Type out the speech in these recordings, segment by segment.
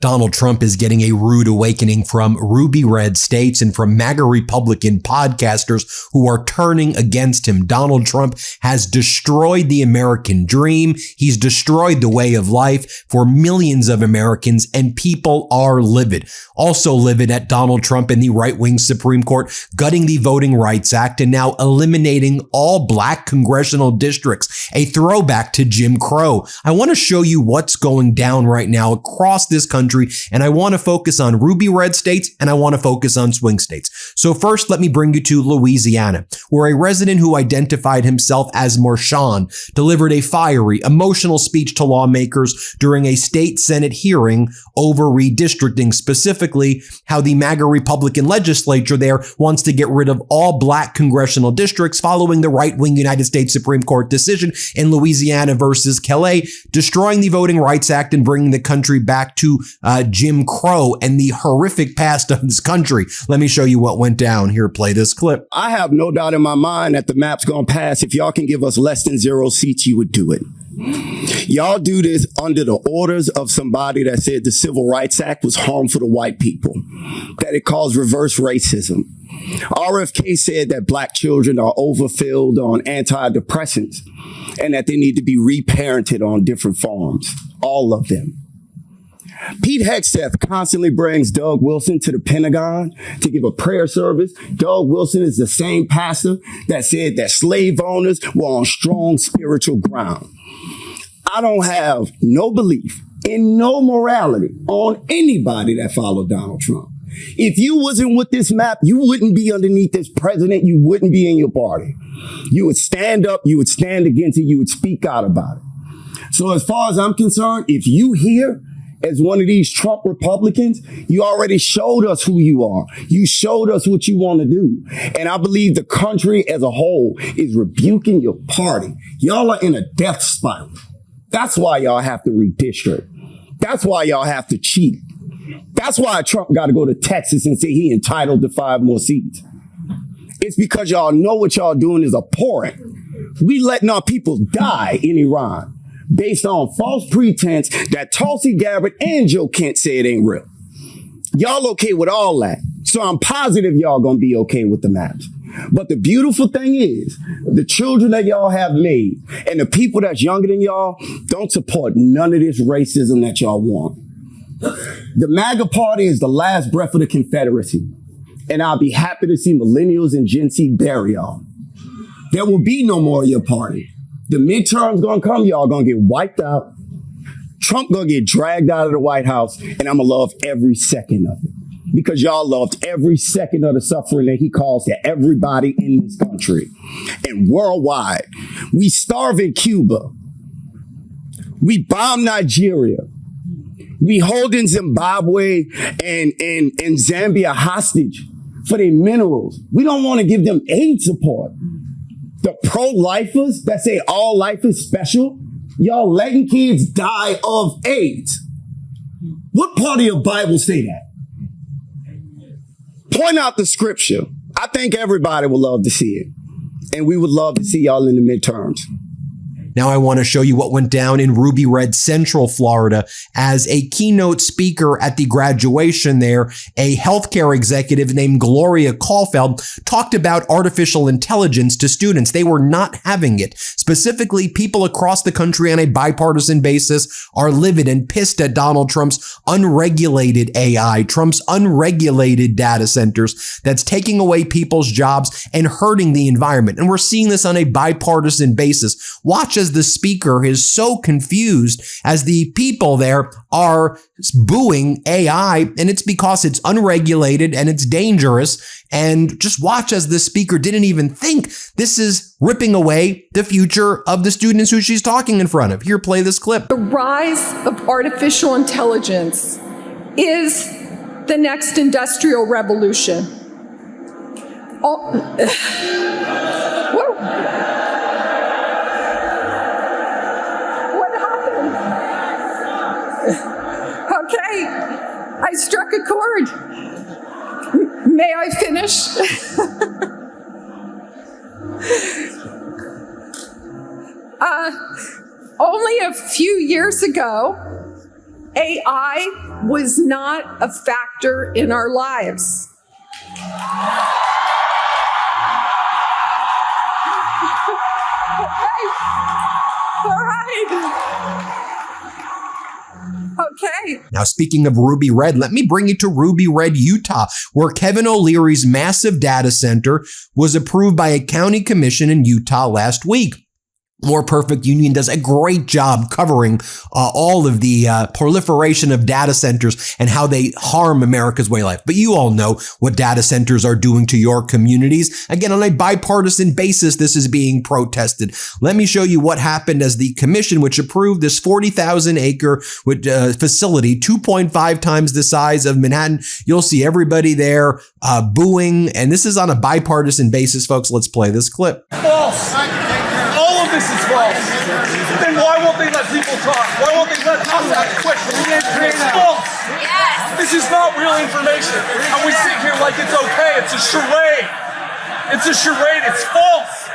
Donald Trump is getting a rude awakening from ruby red states and from MAGA Republican podcasters who are turning against him. Donald Trump has destroyed the American dream. He's destroyed the way of life for millions of Americans, and people are livid. Also livid at Donald Trump and the right-wing Supreme Court gutting the Voting Rights Act and now eliminating all black congressional districts, a throwback to Jim Crow. I want to show you what's going down right now across this country, and I want to focus on ruby red states and I want to focus on swing states. So first, let me bring you to Louisiana, where a resident who identified himself as Marshawn delivered a fiery, emotional speech to lawmakers during a state Senate hearing over redistricting, specifically how the MAGA Republican legislature there wants to get rid of all black congressional districts following the right-wing United States Supreme Court decision in Louisiana versus Calais, destroying the Voting Rights Act and bringing the country back to Jim Crow and the horrific past of this country. Let me show you what went down. Here, play this clip. I have no doubt in my mind that the map's going to pass. If y'all can give us less than 0 seats, you would do it. Y'all do this under the orders of somebody that said the Civil Rights Act was harmful to white people, that it caused reverse racism. RFK said that black children are overfilled on antidepressants and that they need to be reparented on different farms, all of them. Pete Hegseth constantly brings Doug Wilson to the Pentagon to give a prayer service. Doug Wilson is the same pastor that said that slave owners were on strong spiritual ground. I don't have no belief in no morality on anybody that followed Donald Trump. If you wasn't with this map, you wouldn't be underneath this president. You wouldn't be in your party. You would stand up. You would stand against it. You would speak out about it. So as far as I'm concerned, if you here as one of these Trump Republicans, you already showed us who you are. You showed us what you want to do. And I believe the country as a whole is rebuking your party. Y'all are in a death spiral. That's why y'all have to redistrict. That's why y'all have to cheat. That's why Trump got to go to Texas and say he entitled to 5 more seats. It's because y'all know what y'all doing is abhorrent. We letting our people die in Iran based on false pretense that Tulsi Gabbard and Joe Kent say it ain't real. Y'all okay with all that. So I'm positive y'all gonna be okay with the maps. But the beautiful thing is, the children that y'all have made and the people that's younger than y'all don't support none of this racism that y'all want. The MAGA party is the last breath of the Confederacy. And I'll be happy to see millennials and Gen Z bury y'all. There will be no more of your party. The midterms gonna come, y'all gonna get wiped out. Trump gonna get dragged out of the White House, and I'm gonna love every second of it. Because y'all loved every second of the suffering that he caused to everybody in this country. And worldwide, we starve in Cuba. We bomb Nigeria. We holding Zimbabwe and Zambia hostage for their minerals. We don't want to give them aid support. The pro-lifers that say all life is special, y'all letting kids die of AIDS. What part of your Bible say that? Point out the scripture. I think everybody would love to see it. And we would love to see y'all in the midterms. Now I want to show you what went down in Ruby Red Central, Florida, as a keynote speaker at the graduation there, a healthcare executive named Gloria Caulfield talked about artificial intelligence to students. They were not having it. Specifically, people across the country on a bipartisan basis are livid and pissed at Donald Trump's unregulated AI, Trump's unregulated data centers that's taking away people's jobs and hurting the environment. And we're seeing this on a bipartisan basis. Watch as the speaker is so confused as the people there are booing AI, and it's because it's unregulated and it's dangerous. And just watch as the speaker didn't even think this is ripping away the future of the students who she's talking in front of. Here, play this clip. The rise of artificial intelligence is the next industrial revolution. Whoa. Okay, I struck a chord. May I finish? Only a few years ago, AI was not a factor in our lives. All right. Okay. Now, speaking of Ruby Red, let me bring you to Ruby Red, Utah, where Kevin O'Leary's massive data center was approved by a county commission in Utah last week. More Perfect Union does a great job covering all of the proliferation of data centers and how they harm America's way of life. But you all know what data centers are doing to your communities. Again, on a bipartisan basis, this is being protested. Let me show you what happened as the commission, which approved this 40,000 acre facility, 2.5 times the size of Manhattan. You'll see everybody there booing. And this is on a bipartisan basis, folks. Let's play this clip. False. This is false. Then why won't they let people talk? Why won't they let us ask questions? It's false. Yes. This is not real information. And we sit here like it's okay. It's a charade. It's a charade. It's false.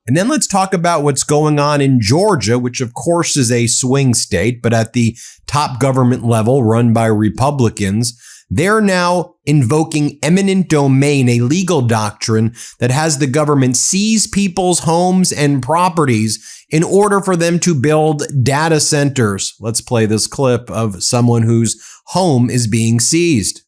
And then let's talk about what's going on in Georgia, which of course is a swing state, but at the top government level run by Republicans, they're now invoking eminent domain, a legal doctrine that has the government seize people's homes and properties in order for them to build data centers. Let's play this clip of someone whose home is being seized.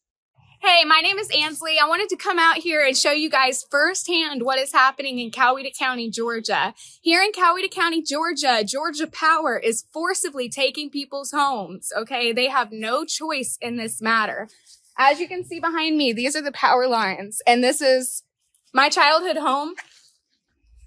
Hey, my name is Ansley. I wanted to come out here and show you guys firsthand what is happening in Coweta County, Georgia. Here in Coweta County, Georgia, Georgia Power is forcibly taking people's homes, okay? They have no choice in this matter. As you can see behind me, these are the power lines, and this is my childhood home.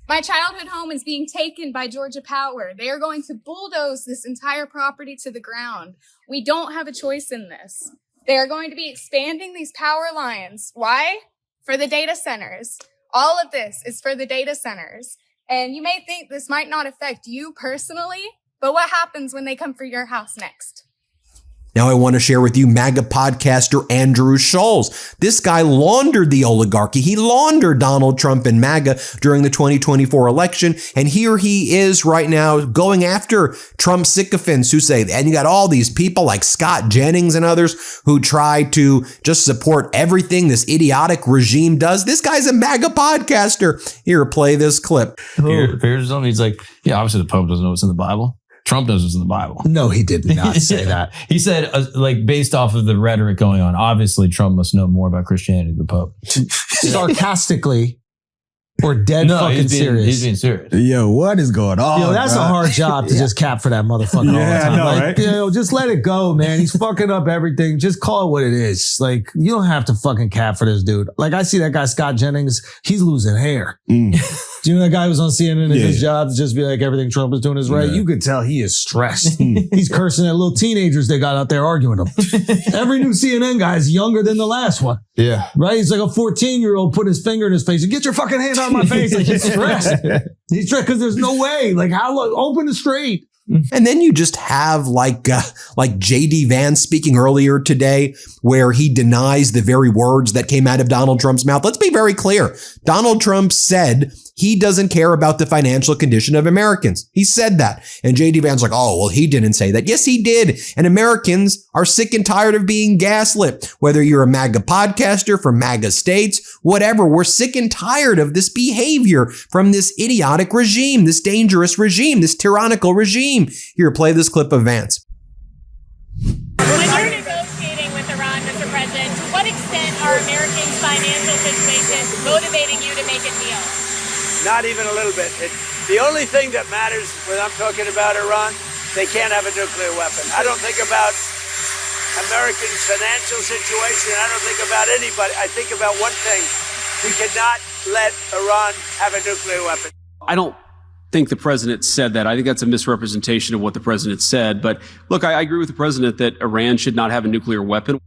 My childhood home is being taken by Georgia Power. They are going to bulldoze this entire property to the ground. We don't have a choice in this. They are going to be expanding these power lines. Why? For the data centers. All of this is for the data centers. And you may think this might not affect you personally, but what happens when they come for your house next? Now I want to share with you MAGA podcaster Andrew Schulz. This guy laundered the oligarchy. He laundered Donald Trump and MAGA during the 2024 election. And here he is right now going after Trump sycophants who say, and you got all these people like Scott Jennings and others who try to just support everything this idiotic regime does. This guy's a MAGA podcaster. Here, play this clip. Here's something. He's like, yeah, obviously the Pope doesn't know what's in the Bible. Trump knows what's in the Bible. No, he did not say that. He said, like, based off of the rhetoric going on, obviously Trump must know more about Christianity than the Pope. Sarcastically or dead fucking serious? He's being serious. Yo, what is going on? Yo, that's a hard job to just cap for that motherfucker all the time. No, like, yo, just let it go, man. He's fucking up everything. Just call it what it is. Like, you don't have to fucking cap for this dude. Like, I see that guy, Scott Jennings, he's losing hair. Do you know that guy who was on CNN and his job to just be like, everything Trump is doing is right? You could tell he is stressed. He's cursing at little teenagers they got out there arguing him. Every new CNN guy is younger than the last one. Yeah. Right? He's like a 14-year-old put his finger in his face and get your fucking hand out of my face. Like, he's stressed. He's stressed because there's no way. Like, how open and straight. And then you just have like J.D. Vance speaking earlier today, where he denies the very words that came out of Donald Trump's mouth. Let's be very clear. Donald Trump said he doesn't care about the financial condition of Americans. He said that. And J.D. Vance's like, oh, well, he didn't say that. Yes, he did. And Americans are sick and tired of being gaslit. Whether you're a MAGA podcaster from MAGA states, whatever, we're sick and tired of this behavior from this idiotic regime, this dangerous regime, this tyrannical regime. Here, play this clip of Vance. When you're negotiating with Iran, Mr. President, to what extent are Americans' financial situations motivating you to make a deal? Not even a little bit. The only thing that matters when I'm talking about Iran, they can't have a nuclear weapon. I don't think about Americans' financial situation. I don't think about anybody. I think about one thing. We cannot let Iran have a nuclear weapon. I don't think the president said that. I think that's a misrepresentation of what the president said. But look, I agree with the president that Iran should not have a nuclear weapon.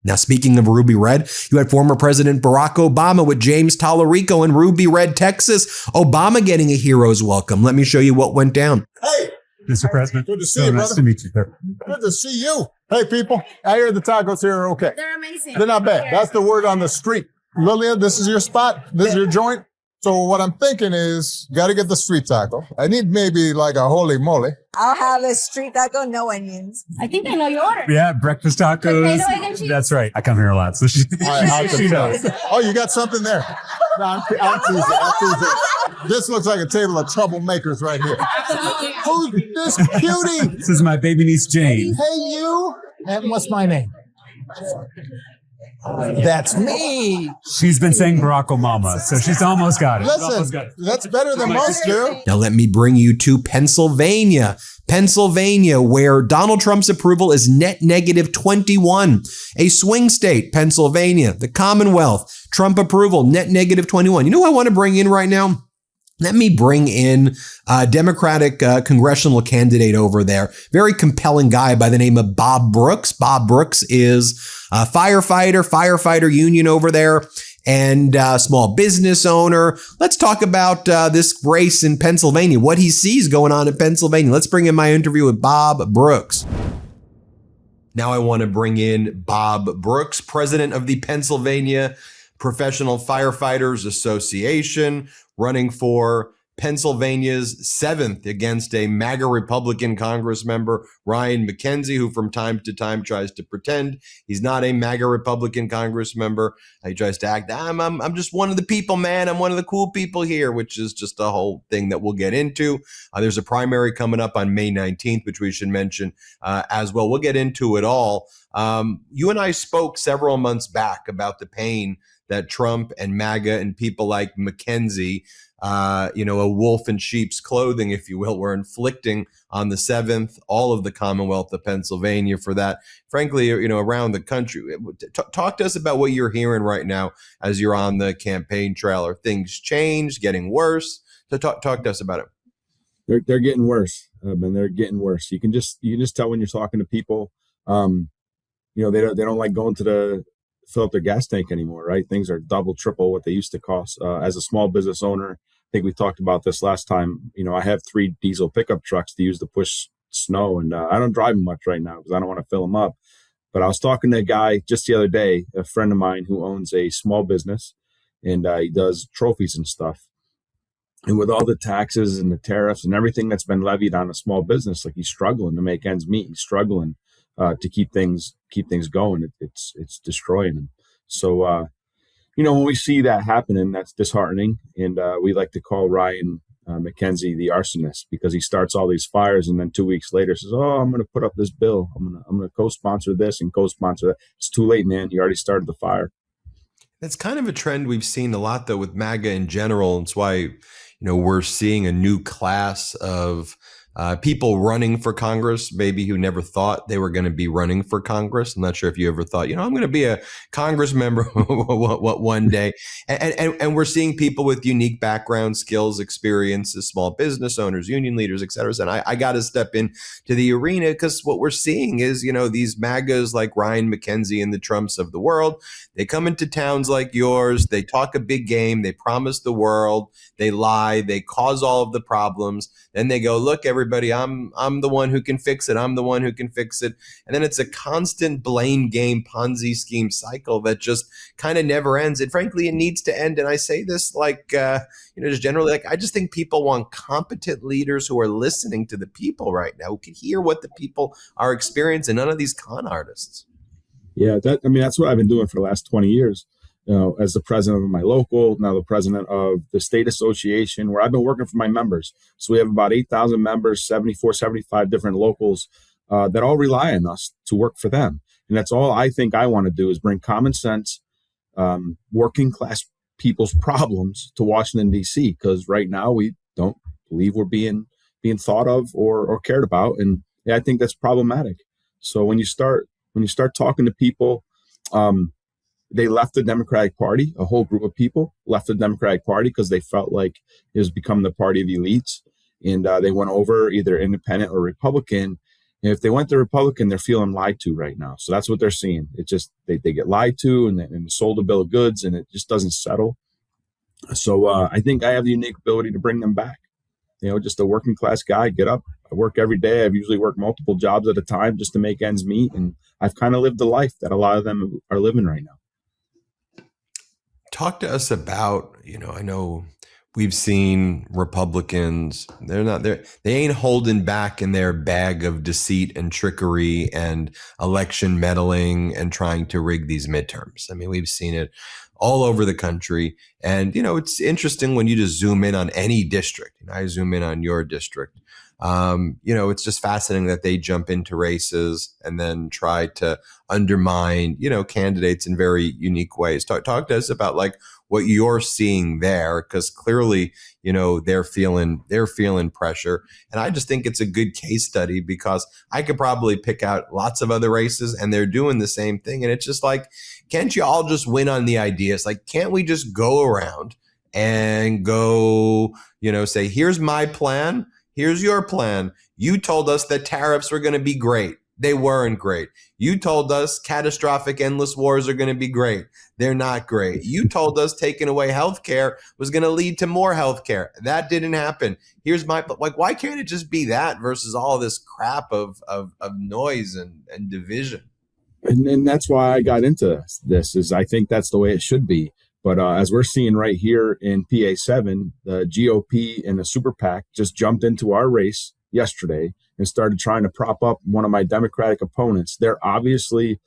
Now, speaking of Ruby Red, you had former President Barack Obama with James Tallarico in Ruby Red, Texas. Obama getting a hero's welcome. Let me show you what went down. Hey, Mr. President. Good to see you, brother. Nice to meet you, sir. Good to see you. Hey, people. I hear the tacos here are okay. They're amazing. They're not bad. That's the word on the street. Lilia, this is your spot. This is your joint. So what I'm thinking is, got to get the street taco. I need maybe like a holy moly. I'll have a street taco, no onions. I think I know your order. Yeah, breakfast tacos. Potato, egg, and cheese. That's right. I come here a lot, so she knows. Oh, you got something there. No, I'm teasing. This looks like a table of troublemakers right here. Who's this cutie? This is my baby niece, Jane. Hey, you. And what's my name? That's me. She's been saying Barack Obama, so she's almost got it. Listen, that's better than most do. Now let me bring you to Pennsylvania. Pennsylvania, where Donald Trump's approval is net negative 21. A swing state, Pennsylvania, the Commonwealth, Trump approval, net negative 21. You know who I want to bring in right now? Let me bring in a Democratic congressional candidate over there. Very compelling guy by the name of Bob Brooks. Bob Brooks is a firefighter union over there, and small business owner. Let's talk about this race in Pennsylvania, what he sees going on in Pennsylvania. Let's bring in my interview with Bob Brooks. Now I want to bring in Bob Brooks, president of the Pennsylvania Professional Firefighters Association, running for Pennsylvania's 7th against a MAGA Republican Congress member, Ryan McKenzie, who from time to time tries to pretend he's not a MAGA Republican Congress member. He tries to act, I'm just one of the people, man. I'm one of the cool people here, which is just a whole thing that we'll get into. There's a primary coming up on May 19th, which we should mention as well. We'll get into it all. You and I spoke several months back about the pain that Trump and MAGA and people like McKenzie, a wolf in sheep's clothing, if you will, were inflicting on the 7th, all of the Commonwealth of Pennsylvania for that, frankly, around the country. Talk to us about what you're hearing right now as you're on the campaign trail. Are things changed, getting worse? So talk to us about it. They're getting worse, and they're getting worse. You can just tell when you're talking to people, they don't like going to fill up their gas tank anymore, right? Things are double, triple what they used to cost. As a small business owner, I think we talked about this last time. I have 3 diesel pickup trucks to use to push snow, and I don't drive them much right now because I don't want to fill them up. But I was talking to a guy just the other day, a friend of mine who owns a small business, and he does trophies and stuff. And with all the taxes and the tariffs and everything that's been levied on a small business, like he's struggling to make ends meet. He's struggling to keep things going. It's destroying him. So, when we see that happening, that's disheartening. And we like to call Ryan McKenzie the arsonist, because he starts all these fires and then 2 weeks later says, "Oh, I'm going to put up this bill. I'm going to co-sponsor this and co-sponsor that." It's too late, man. You already started the fire. That's kind of a trend we've seen a lot, though, with MAGA in general. It's why, we're seeing a new class of people running for Congress, maybe who never thought they were going to be running for Congress. I'm not sure if you ever thought, I'm going to be a Congress member one day. And we're seeing people with unique backgrounds, skills, experiences, small business owners, union leaders, et cetera. And I got to step in to the arena, because what we're seeing is, these MAGAs like Ryan McKenzie and the Trumps of the world, they come into towns like yours, they talk a big game, they promise the world, they lie, they cause all of the problems. Then they go, look, everybody, I'm the one who can fix it. I'm the one who can fix it. And then it's a constant blame game, Ponzi scheme cycle that just kind of never ends. And frankly, it needs to end. And I say this just generally, I just think people want competent leaders who are listening to the people right now, who can hear what the people are experiencing. None of these con artists. Yeah, that's what I've been doing for the last 20 years. As the president of my local, now the president of the state association, where I've been working for my members. So we have about 8,000 members, 74, 75 different locals that all rely on us to work for them. And that's all I think I want to do, is bring common sense, working class people's problems to Washington, D.C., because right now we don't believe we're being thought of or cared about. And I think that's problematic. So when you start talking to people, they left the Democratic Party. A whole group of people left the Democratic Party because they felt like it was become the party of elites. And they went over either independent or Republican. And if they went to Republican, they're feeling lied to right now. So that's what they're seeing. It's just they get lied to and sold a bill of goods, and it just doesn't settle. So I think I have the unique ability to bring them back. You know, just a working class guy, get up. I work every day. I've usually worked multiple jobs at a time just to make ends meet. And I've kind of lived the life that a lot of them are living right now. Talk to us about, I know we've seen Republicans, they ain't holding back in their bag of deceit and trickery and election meddling and trying to rig these midterms. I mean, we've seen it all over the country. And, it's interesting when you just zoom in on any district. I zoom in on your district. It's just fascinating that they jump into races and then try to undermine, candidates in very unique ways. Talk to us about like what you're seeing there, because clearly, they're feeling pressure. And I just think it's a good case study because I could probably pick out lots of other races and they're doing the same thing. And it's just like, can't you all just win on the ideas? Like, can't we just go around and go, say, here's my plan. Here's your plan. You told us that tariffs were going to be great. They weren't great. You told us catastrophic endless wars are going to be great. They're not great. You told us taking away healthcare was going to lead to more healthcare. That didn't happen. Here's my, like, why can't it just be that versus all this crap of noise and division? And that's why I got into this, is I think that's the way it should be. But as we're seeing right here in PA7, the GOP and the super PAC just jumped into our race yesterday and started trying to prop up one of my Democratic opponents. They're obviously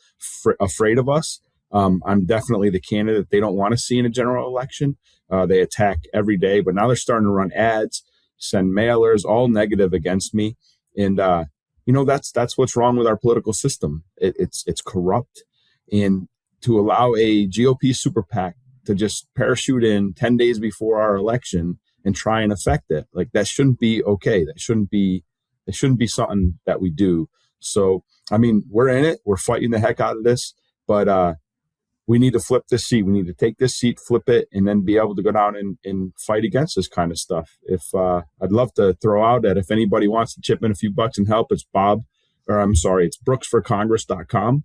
afraid of us. I'm definitely the candidate they don't want to see in a general election. They attack every day, but now they're starting to run ads, send mailers, all negative against me. And, that's what's wrong with our political system. It's corrupt. And to allow a GOP super PAC to just parachute in 10 days before our election and try and affect it, like, that shouldn't be okay. It shouldn't be something that we do. So, I mean, we're in it. We're fighting the heck out of this, but we need to flip this seat. We need to take this seat, flip it, and then be able to go down and fight against this kind of stuff. If I'd love to throw out that if anybody wants to chip in a few bucks and help, it's brooksforcongress.com.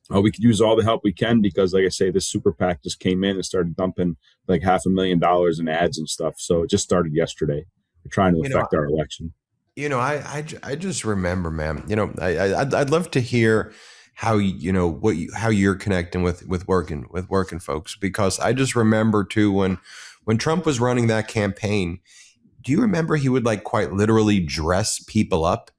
We could use all the help we can because, like I say, this super PAC just came in and started dumping like $500,000 in ads and stuff. So it just started yesterday. We're trying to affect our election. I just remember, man, I'd love to hear how, how you're connecting with working folks, because I just remember too, when Trump was running that campaign, do you remember he would like quite literally dress people up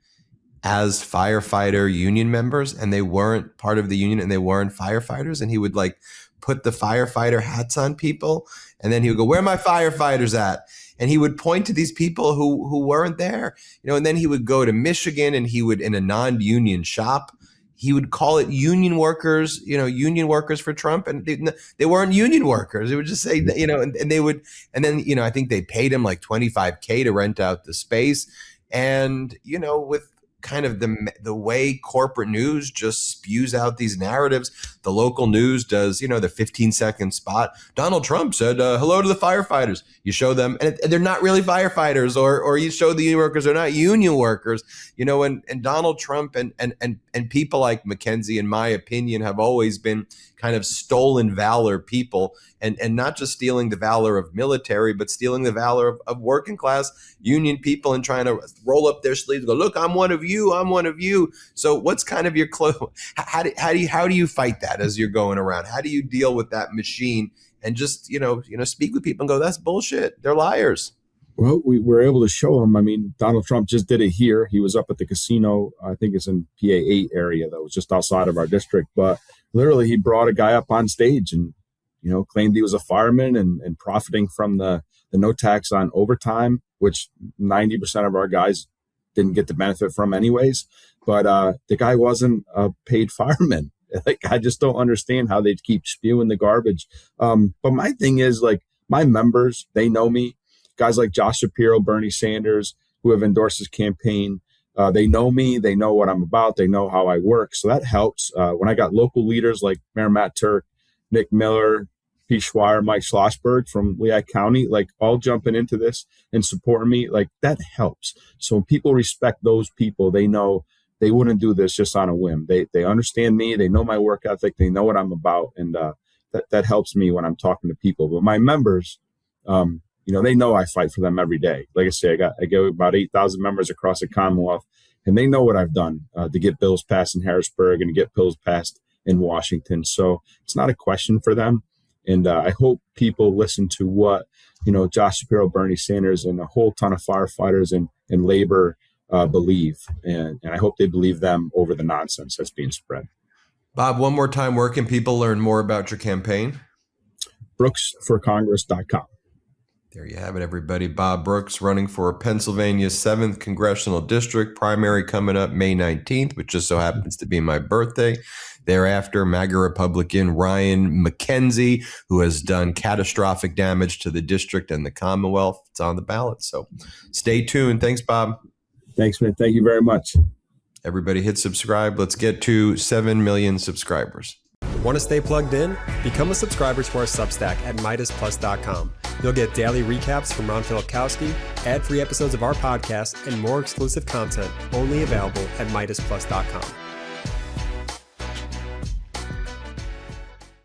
as firefighter union members, and they weren't part of the union and they weren't firefighters, and he would like put the firefighter hats on people, and then he would go, "Where are my firefighters at?" And he would point to these people who weren't there, and then he would go to Michigan and he would, in a non-union shop, he would call it union workers, union workers for Trump, and they weren't union workers. It would just say, and they would, and then, I think they paid him like $25K to rent out the space, and with kind of the way corporate news just spews out these narratives. The local news does, the 15-second spot. Donald Trump said, hello to the firefighters. You show them, and they're not really firefighters, or you show the union workers, they're not union workers, and Donald Trump and people like Mackenzie, in my opinion, have always been kind of stolen valor people, and not just stealing the valor of military, but stealing the valor of working class union people and trying to roll up their sleeves and go, look, I'm one of you. I'm one of you. So what's kind of your how do you fight that as you're going around? How do you deal with that machine and just, speak with people and go, that's bullshit. They're liars. Well, we were able to show him. I mean, Donald Trump just did it here. He was up at the casino. I think it's in PA8 area that was just outside of our district. But literally, he brought a guy up on stage and, claimed he was a fireman and profiting from the no tax on overtime, which 90% of our guys didn't get the benefit from anyways. But the guy wasn't a paid fireman. Like, I just don't understand how they keep spewing the garbage. But my thing is, like, my members, they know me. Guys like Josh Shapiro, Bernie Sanders, who have endorsed his campaign, they know me. They know what I'm about. They know how I work. So that helps. When I got local leaders like Mayor Matt Turk Nick Miller, Pete Schweier, Mike Schlossberg from Lehigh County, like all jumping into this and supporting me, like that helps. So when people respect those people, they know they wouldn't do this just on a whim. They understand me. They know my work ethic. They know what I'm about. And that helps me when I'm talking to people. But my members, they know I fight for them every day. Like I say, I get about 8,000 members across the Commonwealth, and they know what I've done to get bills passed in Harrisburg and to get bills passed in Washington. So it's not a question for them. And I hope people listen to what, Josh Shapiro, Bernie Sanders, and a whole ton of firefighters and labor believe. And I hope they believe them over the nonsense that's being spread. Bob, one more time, where can people learn more about your campaign? BrooksForCongress.com. There you have it, everybody. Bob Brooks running for Pennsylvania's 7th Congressional District, primary coming up May 19th, which just so happens to be my birthday. Thereafter, MAGA Republican Ryan McKenzie, who has done catastrophic damage to the district and the Commonwealth. It's on the ballot. So stay tuned. Thanks, Bob. Thanks, man. Thank you very much. Everybody hit subscribe. Let's get to 7 million subscribers. Want to stay plugged in? Become a subscriber to our Substack at MeidasPlus.com. You'll get daily recaps from Ron Filipkowski, ad-free episodes of our podcast, and more exclusive content only available at MeidasPlus.com.